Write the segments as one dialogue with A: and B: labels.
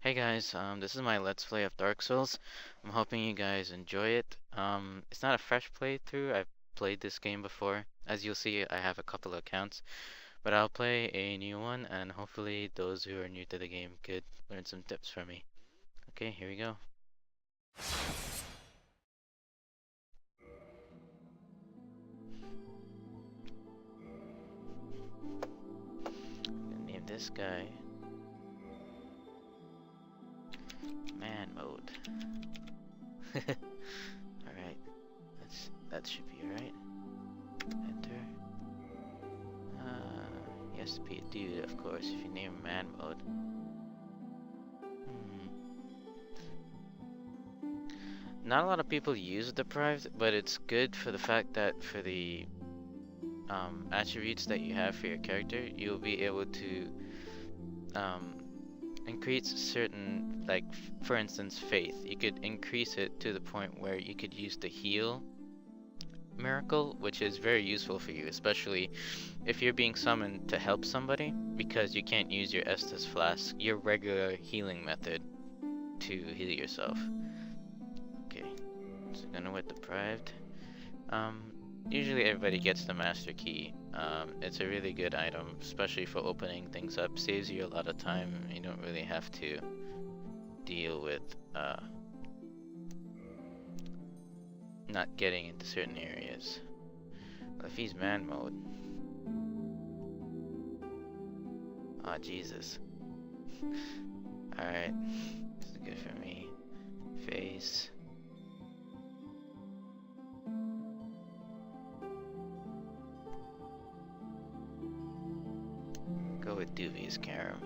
A: Hey guys, this is my Let's Play of Dark Souls. I'm hoping you guys enjoy it. It's not a fresh playthrough. I've played this game before. As you'll see, I have a couple of accounts, but I'll play a new one, and hopefully those who are new to the game could learn some tips from me. Okay, here we go. I'm gonna name this guy Man Mode. Alright, that should be alright. Enter. He has to be a dude, of course, if you name him Man Mode. Not a lot of people use Deprived, but it's good for the fact that for the attributes that you have for your character, you'll be able to increase certain, like for instance, faith. You could increase it to the point where you could use the heal miracle, which is very useful for you, especially if you're being summoned to help somebody, because you can't use your Estus Flask, your regular healing method, to heal yourself. Okay, so gonna with Deprived. Usually everybody gets the Master Key. It's a really good item, especially for opening things up. Saves you a lot of time. You don't really have to deal with not getting into certain areas. Well, if he's Man Mode. Ah, Jesus. Alright, this is good for me. Face. Go with Duvi's Karam.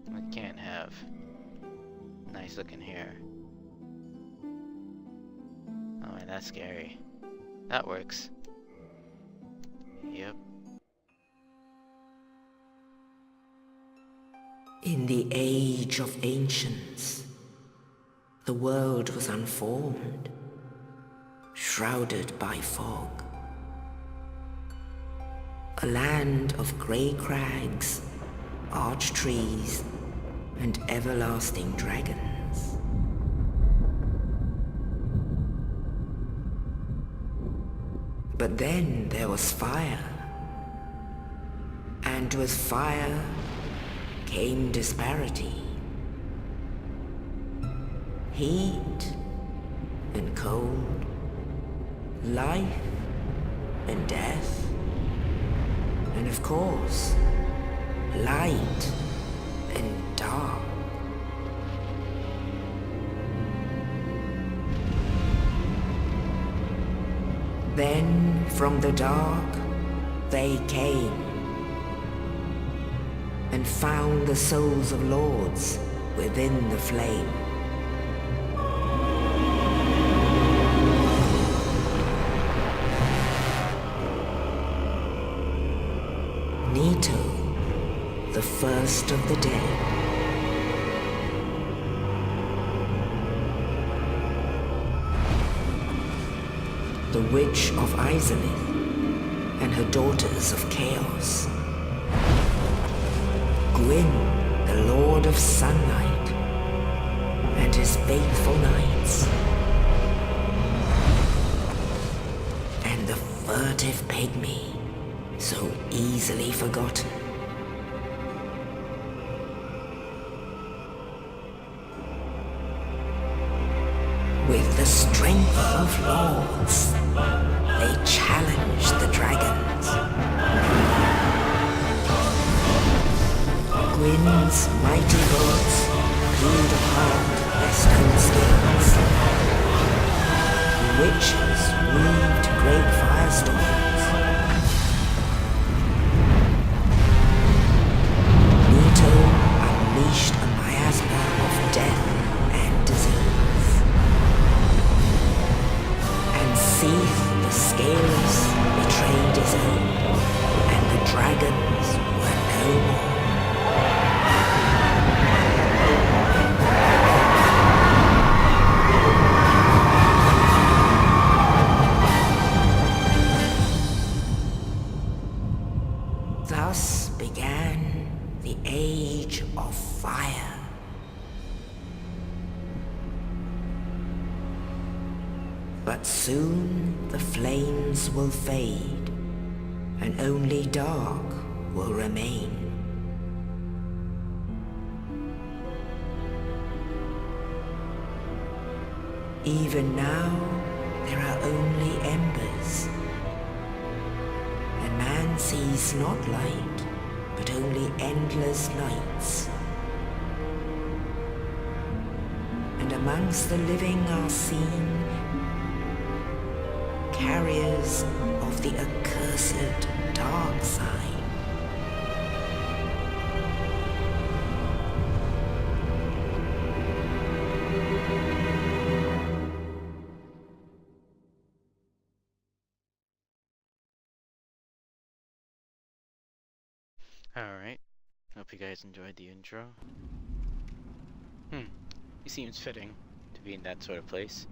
A: We can't have nice looking hair. Oh man, that's scary. That works. Yep.
B: In the age of ancients, the world was unformed, shrouded by fog. A land of grey crags, arch trees, and everlasting dragons. But then there was fire, and with fire came disparity. Heat and cold, life and death, and of course, light and dark. Then from the dark they came and found the souls of lords within the flame. Nito, the first of the dead. The Witch of Izalith and her daughters of Chaos. Gwyn, the Lord of Sunlight, and his faithful knights. And the furtive pygmy, so easily forgotten. With the strength of lords, they challenged the dragons. Gwyn's mighty bullets peeled apart their stone skins. The witches weaved great firestorms. Nito unleashed a miasma of death and disease. And Seath, the Scaleless, betrayed his own, and the dragons were no more. But soon the flames will fade, and only dark will remain. Even now, there are only embers, and man sees not light, but only endless nights. And amongst the living are seen carriers of the accursed dark side.
A: Alright, hope you guys enjoyed the intro. He seems fitting to be in that sort of place.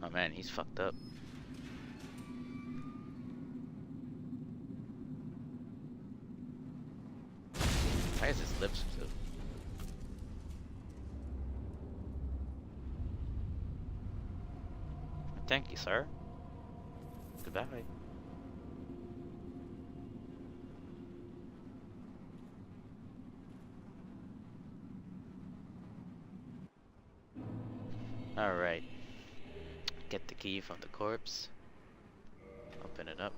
A: Oh man, he's fucked up. Why is his lips so... Thank you, sir. Goodbye. Alright. Get the key from the corpse. Open it up.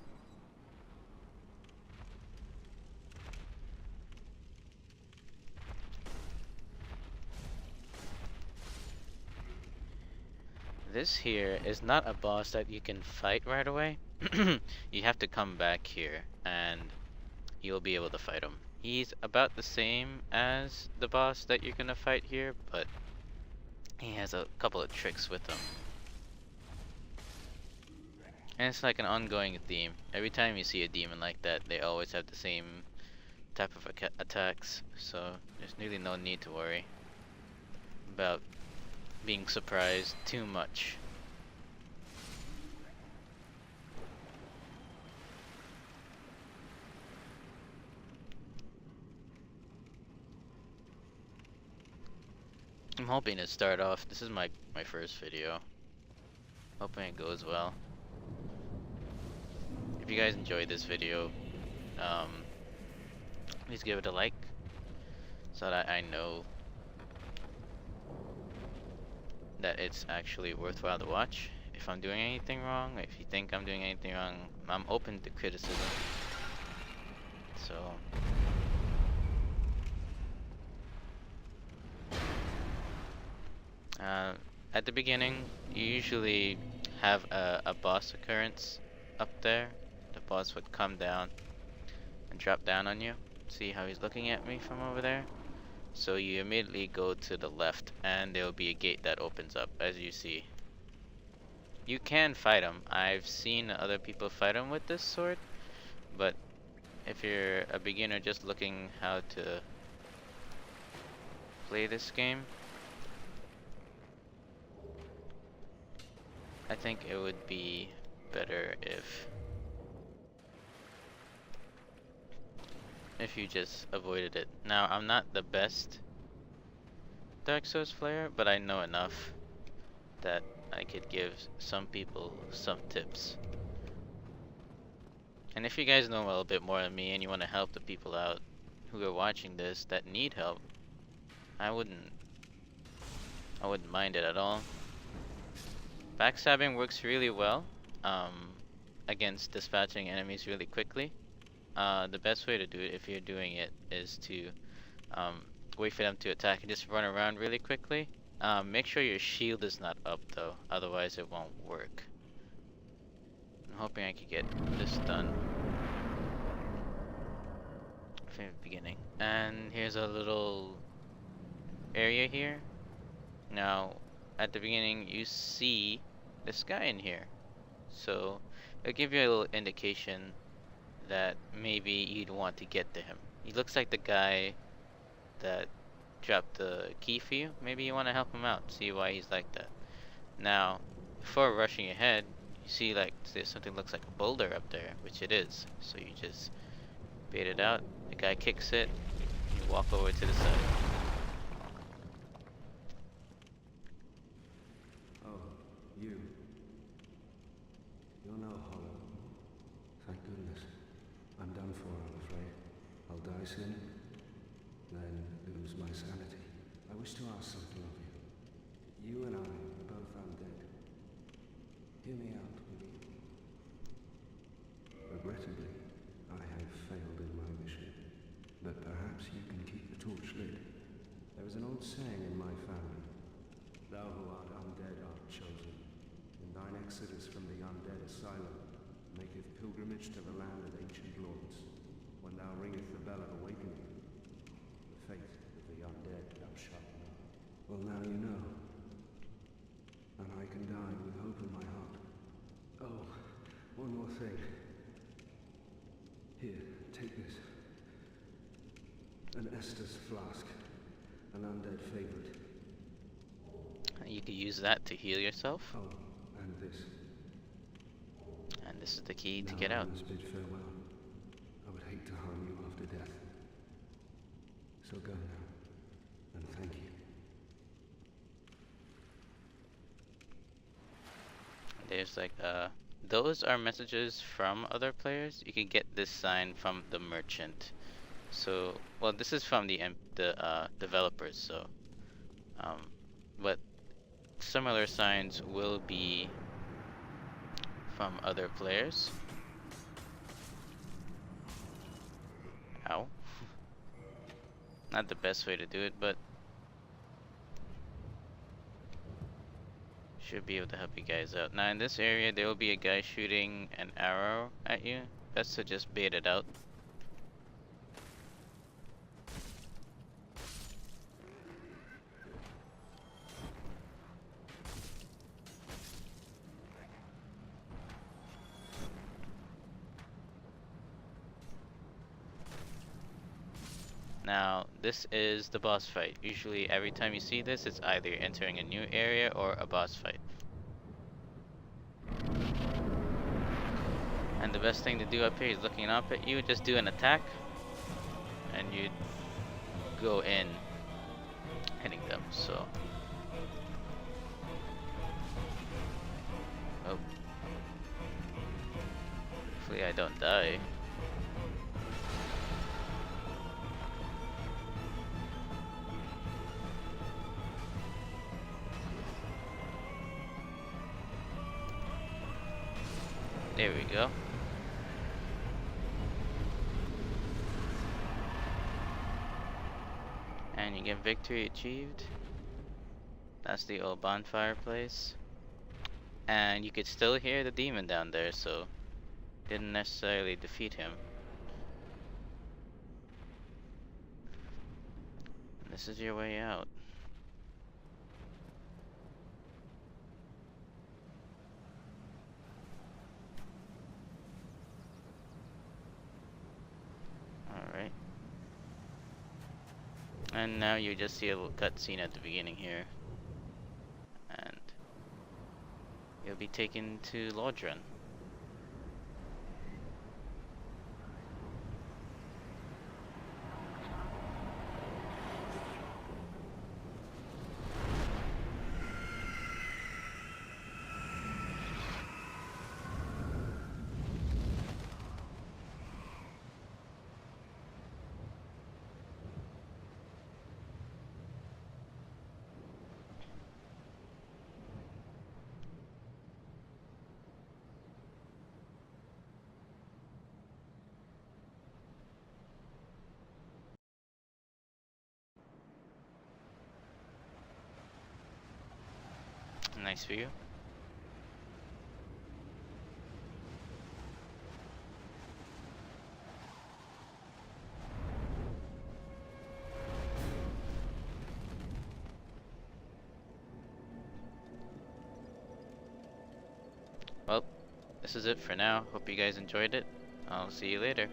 A: This here is not a boss that you can fight right away. You have to come back here and you'll be able to fight him. He's about the same as the boss that you're gonna fight here, but he has a couple of tricks with him. And it's like an ongoing theme. Every time you see a demon like that, they always have the same type of attacks, so there's really no need to worry about being surprised too much. I'm hoping to start off, this is my first video. Hoping it goes well. If you guys enjoyed this video, please give it a like so that I know that it's actually worthwhile to watch. If I'm doing anything wrong, if you think I'm doing anything wrong, I'm open to criticism. So at the beginning, you usually have a boss occurrence up there. The boss would come down and drop down on you. See how he's looking at me from over there? So you immediately go to the left and there will be a gate that opens up, as you see. You can fight him. I've seen other people fight him with this sword, but if you're a beginner just looking how to play this game, I think it would be better if you just avoided it. Now, I'm not the best Dark Souls player, but I know enough that I could give some people some tips. And if you guys know a little bit more than me and you want to help the people out who are watching this that need help, I wouldn't mind it at all. Backstabbing works really well against dispatching enemies really quickly. The best way to do it, if you're doing it, is to wait for them to attack and just run around really quickly. Make sure your shield is not up though, otherwise it won't work. I'm hoping I could get this done from the beginning. And here's a little area here. Now, at the beginning, you see this guy in here. So, it'll give you a little indication that maybe you'd want to get to him. He looks like the guy that dropped the key for you. Maybe you want to help him out, see why he's like that. Now, before rushing ahead, you see like there's something that looks like a boulder up there, which it is. So you just bait it out, The guy kicks it, you walk over to the side.
C: Oh, you. You're no hollow. Thank goodness. I'm done for, I'm afraid. I'll die soon, then lose my sanity. I wish to ask something of you. You and I are both undead. Hear me out, will you? Regrettably, I have failed in my mission, but perhaps you can keep the torch lit. There is an old saying in my family: thou who art undead art chosen. In thine exodus from the undead asylum, maketh pilgrimage to the land of ancient lords. When thou ringeth the bell of awakening, the fate of the undead thou shalt know. Well, now you know. And I can die with hope in my heart. Oh, one more thing. Here, take this. An Estus flask. An undead favorite.
A: You could use that to heal yourself.
C: Oh, and this.
A: And this is the key to
C: Now
A: get
C: I
A: out.
C: must bid farewell. I would hate to harm you after death. So go now, and thank you.
A: There's like those are messages from other players. You can get this sign from the merchant. So, well, this is from the developers. So, but similar signs will be from other players. Ow. Not the best way to do it, but should be able to help you guys out. Now in this area there will be a guy shooting an arrow at you. Best to just bait it out. Now, this is the boss fight. Usually every time you see this, it's either entering a new area or a boss fight. And the best thing to do up here is looking up at you, just do an attack, and you go in, hitting them, so. Oh. Hopefully I don't die. There we go. And you get victory achieved. That's the old bonfire place. And you could still hear the demon down there, so didn't necessarily defeat him. And this is your way out. Alright. And now you just see a little cutscene at the beginning here. And you'll be taken to Lodran. Nice view. Well, this is it for now. Hope you guys enjoyed it. I'll see you later.